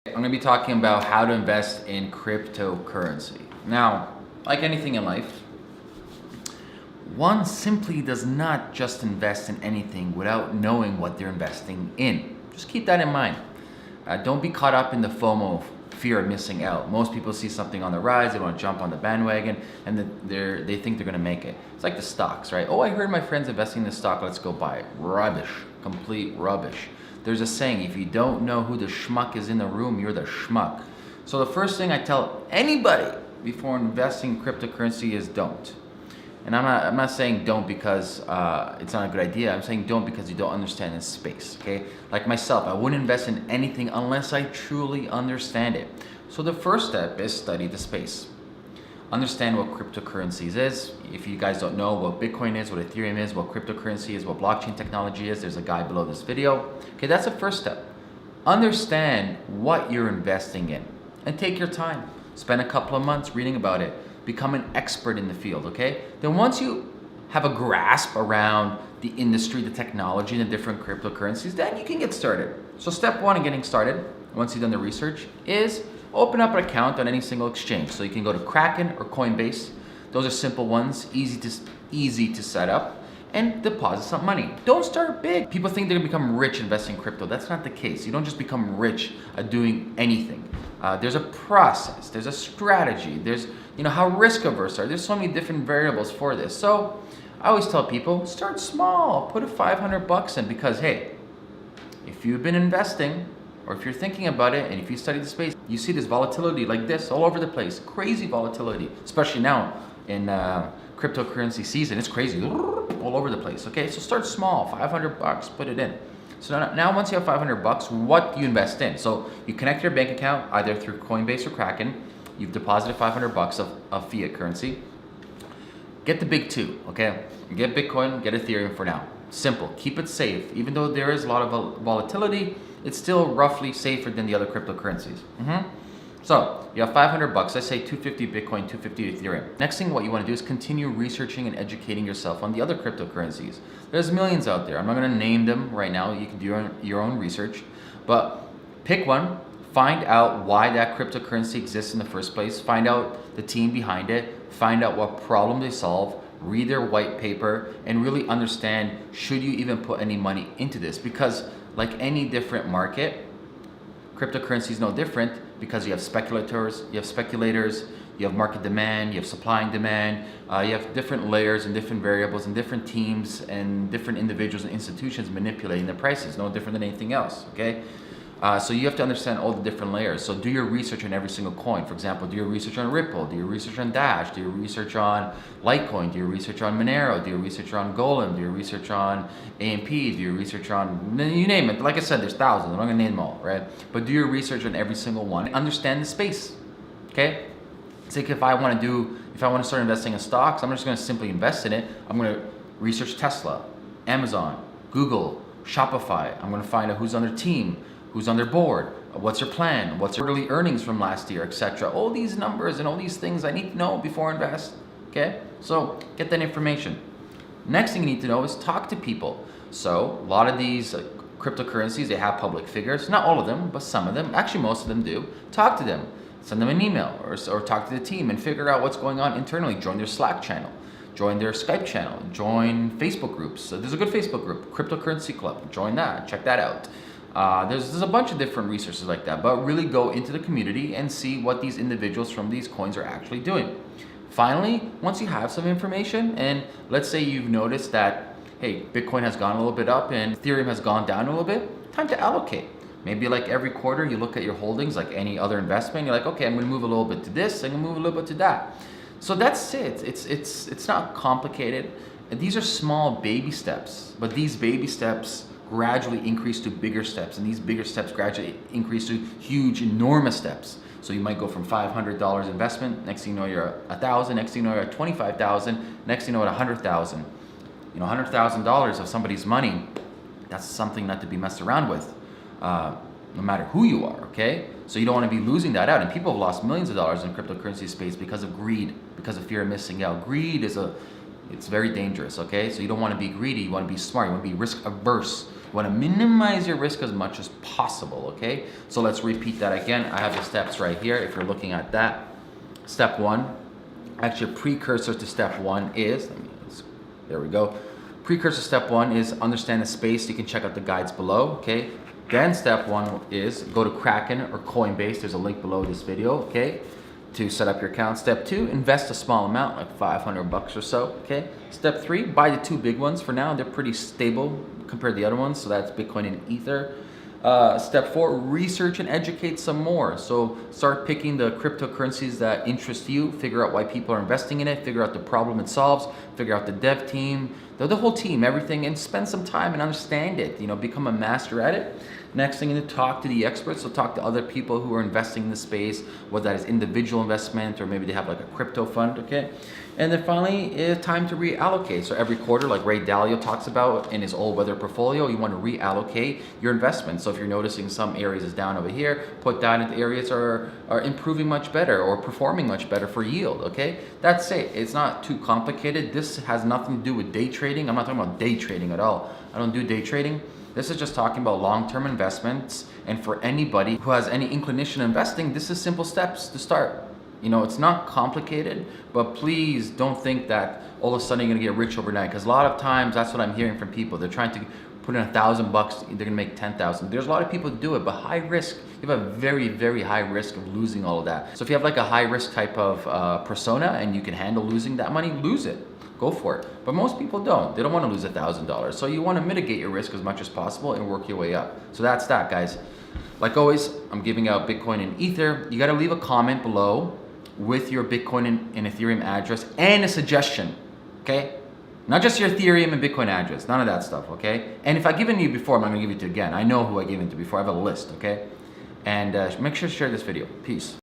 I'm going to be talking about how to invest in cryptocurrency. Now, like anything in life, one simply does not just invest in anything without knowing what they're investing in. Just keep that in mind. Don't be caught up in the FOMO, fear of missing out. Most people see something on the rise, they want to jump on the bandwagon, and they think they're going to make it. It's like the stocks, right? Oh, I heard my friends investing in this stock, let's go buy it. Rubbish, complete rubbish. There's a saying, if you don't know who the schmuck is in the room, you're the schmuck. So the first thing I tell anybody before investing in cryptocurrency is don't. And I'm not saying don't because it's not a good idea. I'm saying don't because you don't understand this space, okay? Like myself, I wouldn't invest in anything unless I truly understand it. So the first step is study the space. Understand what cryptocurrencies is. If you guys don't know what Bitcoin is, what Ethereum is, what cryptocurrency is, what blockchain technology is, there's a guide below this video. Okay, that's the first step. Understand what you're investing in and take your time. Spend a couple of months reading about it. Become an expert in the field, okay? Then once you have a grasp around the industry, the technology, and the different cryptocurrencies, then you can get started. So step one in getting started, once you've done the research, is open up an account on any single exchange. So you can go to Kraken or Coinbase. Those are simple ones, easy to set up, and deposit some money. Don't start big. People think they're gonna become rich investing in crypto. That's not the case. You don't just become rich at doing anything. There's a process, there's a strategy, there's how risk averse are. There's so many different variables for this. So I always tell people, start small, put a 500 bucks in, because hey, if you've been investing, or if you're thinking about it, and if you study the space, you see this volatility like this all over the place, crazy volatility, especially now in cryptocurrency season. It's crazy, all over the place, okay? So start small, 500 bucks, put it in. So now once you have 500 bucks, what do you invest in? So you connect your bank account either through Coinbase or Kraken. You've deposited 500 bucks of fiat currency. Get the big two, okay? Get Bitcoin, get Ethereum for now. Simple, keep it safe. Even though there is a lot of volatility, it's still roughly safer than the other cryptocurrencies. So you have 500 bucks, let's say 250 Bitcoin, 250 Ethereum. Next thing what you want to do is continue researching and educating yourself on the other cryptocurrencies. There's millions out there. I'm not going to name them right now. You can do your own research, but pick one, find out why that cryptocurrency exists in the first place, find out the team behind it, find out what problem they solve, read their white paper, and really understand, should you even put any money into this? Because like any different market, cryptocurrency is no different, because you have speculators, you have market demand, you have supply and demand, you have different layers and different variables and different teams and different individuals and institutions manipulating the prices, no different than anything else, okay? So you have to understand all the different layers. So do your research on every single coin. For example, do your research on Ripple, do your research on Dash, do your research on Litecoin, do your research on Monero, do your research on Golem, do your research on AMP, do your research on, you name it. Like I said, there's thousands, I'm not gonna name them all, right? But do your research on every single one. Understand the space, okay? It's like if I wanna start investing in stocks, I'm just gonna simply invest in it. I'm gonna research Tesla, Amazon, Google, Shopify. I'm gonna find out who's on their team, who's on their board, what's your plan, what's your quarterly earnings from last year, etc. All these numbers and all these things I need to know before I invest, okay? So get that information. Next thing you need to know is talk to people. So a lot of these cryptocurrencies, they have public figures, not all of them, but some of them, actually most of them do. Talk to them, send them an email or talk to the team and figure out what's going on internally. Join their Slack channel, join their Skype channel, join Facebook groups. So there's a good Facebook group, Cryptocurrency Club, join that, check that out. There's a bunch of different resources like that, but really go into the community and see what these individuals from these coins are actually doing. Finally, once you have some information, and let's say you've noticed that, hey, Bitcoin has gone a little bit up and Ethereum has gone down a little bit, time to allocate. Maybe like every quarter you look at your holdings like any other investment, you're like, okay, I'm gonna move a little bit to this, I'm gonna move a little bit to that. So that's it, it's not complicated. And these are small baby steps, but these baby steps gradually increase to bigger steps, and these bigger steps gradually increase to huge, enormous steps. So you might go from $500 investment, next thing you know you're at $1,000, next thing you know you're at $25,000, next thing you know at $100,000. $100,000 of somebody's money, that's something not to be messed around with, no matter who you are, okay? So you don't want to be losing that out, and people have lost millions of dollars in cryptocurrency space because of greed, because of fear of missing out. Greed it's very dangerous, okay? So you don't want to be greedy, you want to be smart, you want to be risk averse. You want to minimize your risk as much as possible, okay? So let's repeat that again. I have the steps right here if you're looking at that. Step one, actually a precursor to step one is, there we go. Precursor step one is understand the space. You can check out the guides below, okay? Then step one is go to Kraken or Coinbase. There's a link below this video, okay? To set up your account. Step two, invest a small amount, like 500 bucks or so, okay? Step three, buy the two big ones for now. They're pretty stable compared to the other ones, so that's Bitcoin and Ether. Step four, research and educate some more. So start picking the cryptocurrencies that interest you, figure out why people are investing in it, figure out the problem it solves, figure out the dev team, the whole team, everything, and spend some time and understand it, become a master at it. Next thing is to talk to the experts, so talk to other people who are investing in the space, whether that is individual investment or maybe they have like a crypto fund, okay? And then finally, it's time to reallocate. So every quarter, like Ray Dalio talks about in his all-weather portfolio, you want to reallocate your investment. So if you're noticing some areas is down over here, put that into areas are improving much better or performing much better for yield, okay? That's it. It's not too complicated. This has nothing to do with day trading. I'm not talking about day trading at all. I don't do day trading. This is just talking about long-term investments, and for anybody who has any inclination in investing, this is simple steps to start. It's not complicated, but please don't think that all of a sudden you're gonna get rich overnight, because a lot of times that's what I'm hearing from people. They're trying to put in $1,000, they're gonna make 10,000. There's a lot of people who do it, but high risk. You have a very, very high risk of losing all of that. So if you have like a high risk type of persona and you can handle losing that money, lose it. Go for it. But most people don't. They don't want to lose $1,000. So you want to mitigate your risk as much as possible and work your way up. So that's that, guys. Like always, I'm giving out Bitcoin and Ether. You got to leave a comment below with your Bitcoin and Ethereum address and a suggestion, okay? Not just your Ethereum and Bitcoin address. None of that stuff, okay? And if I've given you before, I'm not going to give it to you again. I know who I gave it to before. I have a list, okay? And make sure to share this video. Peace.